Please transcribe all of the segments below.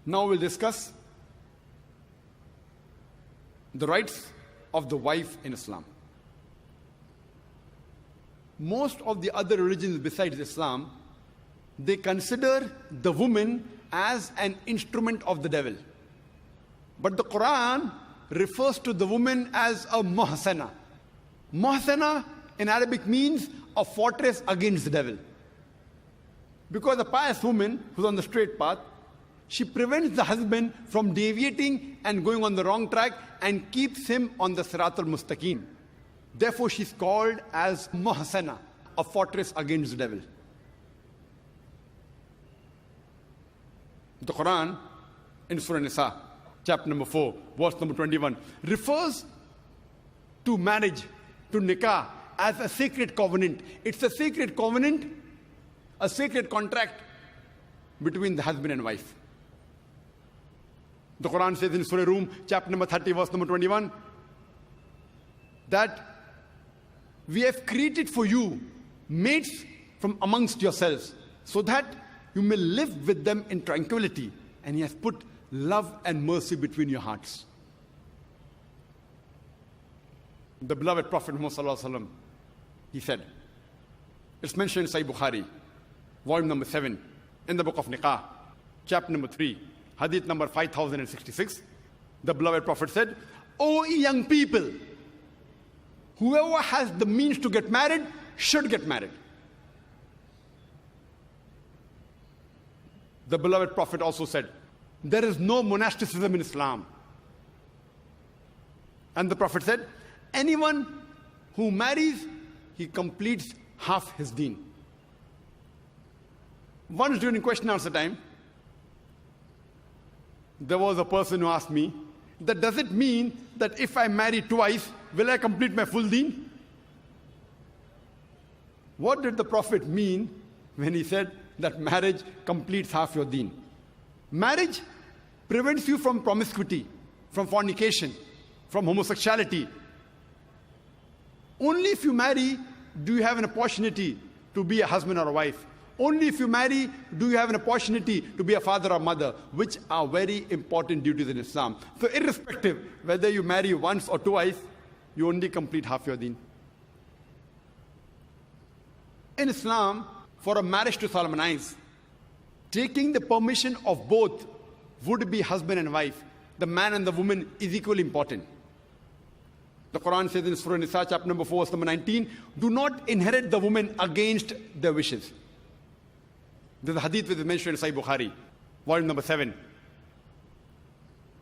Now we'll discuss the rights of the wife in Islam. Most of the other religions besides Islam, they consider the woman as an instrument of the devil. But the Quran refers to the woman as a muhsana. Muhsana in Arabic means a fortress against the devil. Because a pious woman who's on the straight path, she prevents the husband from deviating and going on the wrong track and keeps him on the Sirat al-Mustaqim. Therefore, she's called as muhsana, a fortress against the devil. The Quran in Surah Nisa, chapter number 4, verse number 21, refers to marriage, to nikah, as a sacred covenant. It's a sacred covenant, a sacred contract between the husband and wife. The Quran says in Surah Rum, chapter number 30, verse number 21, that we have created for you mates from amongst yourselves, so that you may live with them in tranquility, and He has put love and mercy between your hearts. The beloved Prophet Muhammad Sallallahu Alaihi Wasallam, he said, it's mentioned in Sahih Bukhari, volume number 7, in the book of Nikah, chapter number 3, hadith number 5066. The beloved Prophet said, "O young people, whoever has the means to get married should get married." The beloved Prophet also said, there is no monasticism in Islam. And the Prophet said, anyone who marries, he completes half his deen. Once during question and answer time, there was a person who asked me, that does it mean that if I marry twice, will I complete my full deen? What did the Prophet mean when he said that marriage completes half your deen? Marriage prevents you from promiscuity, from fornication, from homosexuality. Only if you marry do you have an opportunity to be a husband or a wife. Only if you marry do you have an opportunity to be a father or mother, which are very important duties in Islam. So irrespective whether you marry once or twice, you only complete half your deen. In Islam, for a marriage to solemnize, taking the permission of both would be husband and wife, the man and the woman, is equally important. The Quran says in Surah Nisa, chapter number 4, verse number 19, do not inherit the woman against their wishes. There's a hadith which is mentioned in Sahih Bukhari, volume number 7,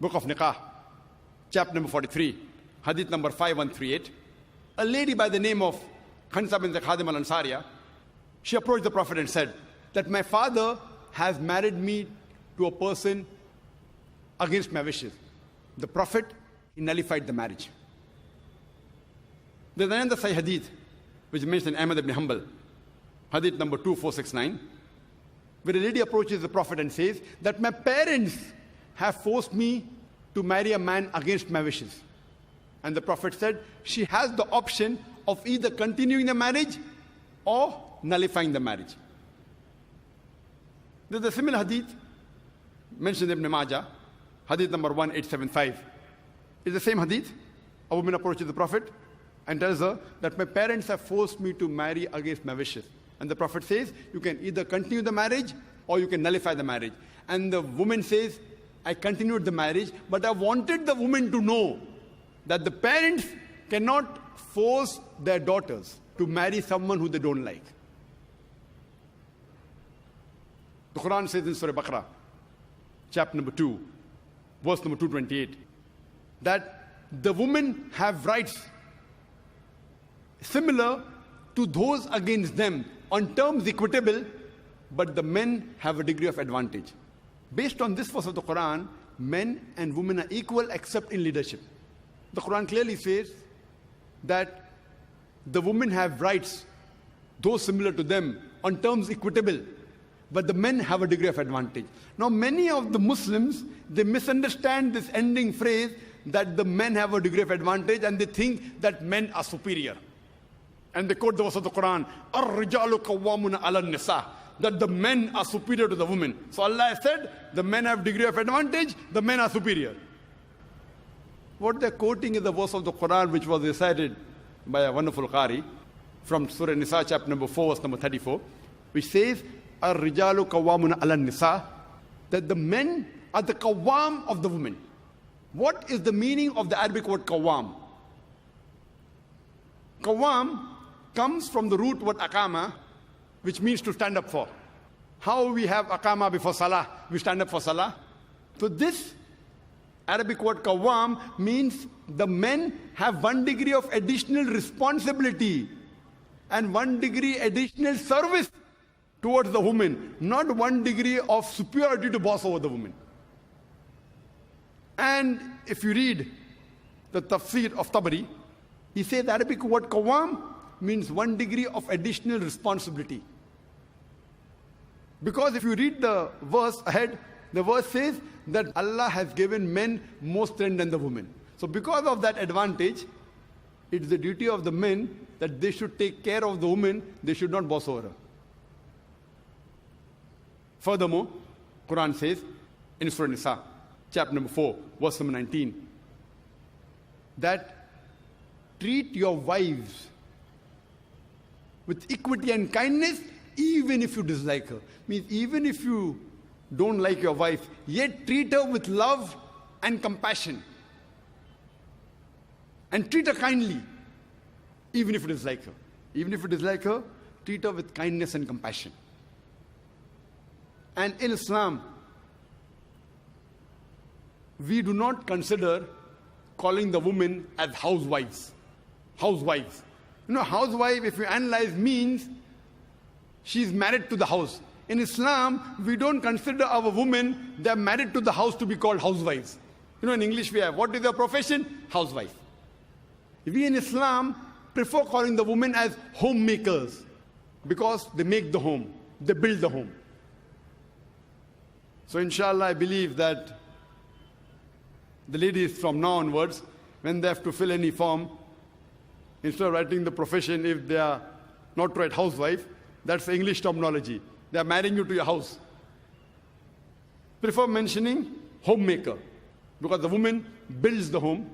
book of Nikah, chapter number 43, hadith number 5138. A lady by the name of Khansa bint Khadim al-Ansariya, she approached the Prophet and said that my father has married me to a person against my wishes. The Prophet, he nullified the marriage. There's another Sahih hadith which is mentioned in Ahmad ibn Hanbal, hadith number 2469, where a lady approaches the Prophet and says that my parents have forced me to marry a man against my wishes. And the Prophet said she has the option of either continuing the marriage or nullifying the marriage. There's a similar hadith mentioned in Ibn Majah, hadith number 1875. It's the same hadith. A woman approaches the Prophet and tells her that my parents have forced me to marry against my wishes. And the Prophet says, you can either continue the marriage or you can nullify the marriage. And the woman says, I continued the marriage, but I wanted the woman to know that the parents cannot force their daughters to marry someone who they don't like. The Quran says in Surah Baqarah, chapter number 2, verse number 228, that the women have rights similar to those against them on terms equitable, but the men have a degree of advantage. Based on this verse of the Quran, men and women are equal except in leadership. The Quran clearly says that the women have rights, those similar to them, on terms equitable, but the men have a degree of advantage. Now, many of the Muslims, they misunderstand this ending phrase that the men have a degree of advantage, and they think that men are superior. And they quote the verse of the Quran, "Ar-rijalu qawwamuna 'ala an-nisa." that the men are superior to the women. So Allah has said, the men have degree of advantage, the men are superior. What they're quoting is the verse of the Quran which was recited by a wonderful Qari from Surah Nisa, chapter number 4, verse number 34, which says, Ar-rijalu qawwamuna ala nisa, that the men are the qawwam of the women. What is the meaning of the Arabic word qawwam? Qawwam comes from the root word aqama, which means to stand up for. How we have aqama before salah, we stand up for salah. So this Arabic word qawwam means the men have one degree of additional responsibility and one degree additional service towards the woman, not one degree of superiority to boss over the woman. And if you read the tafsir of Tabari, he says the Arabic word qawwam means one degree of additional responsibility. Because if you read the verse ahead, the verse says that Allah has given men more strength than the women. So because of that advantage, it's the duty of the men that they should take care of the woman, they should not boss over her. Furthermore, Quran says in Surah Nisa, chapter number 4, verse number 19, that treat your wives with equity and kindness, even if you dislike her. Means even if you don't like your wife, yet treat her with love and compassion. And treat her kindly, even if you dislike her. Even if you dislike her, treat her with kindness and compassion. And in Islam, we do not consider calling the women as housewives. Housewives. You know, housewife, if you analyze, means she's married to the house. In Islam, we don't consider our women, they're married to the house, to be called housewives. You know, in English we have, what is their profession? Housewife. We in Islam prefer calling the women as homemakers because they make the home, they build the home. So inshallah, I believe that the ladies from now onwards, when they have to fill any form, instead of writing the profession, if they are not to write housewife, that's the English terminology. They are marrying you to your house. Prefer mentioning homemaker, because the woman builds the home,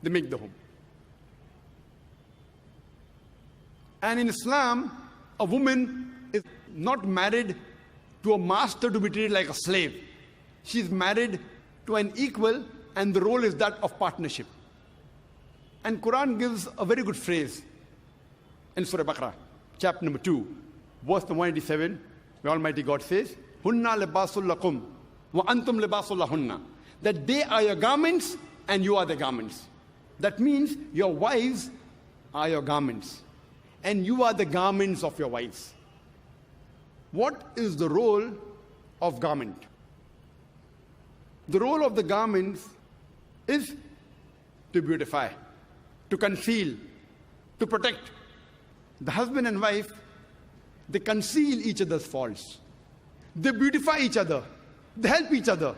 they make the home. And in Islam, a woman is not married to a master to be treated like a slave. She is married to an equal, and the role is that of partnership. And Quran gives a very good phrase in Surah Baqarah, chapter number 2, verse number 187, where Almighty God says, Hunna libasul lakum wa antum libasul lahunna. That they are your garments and you are the garments. That means your wives are your garments and you are the garments of your wives. What is the role of garment? The role of the garments is to beautify, to conceal, to protect. The husband and wife, they conceal each other's faults. They beautify each other. They help each other.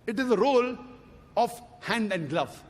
It is the role of hand and glove.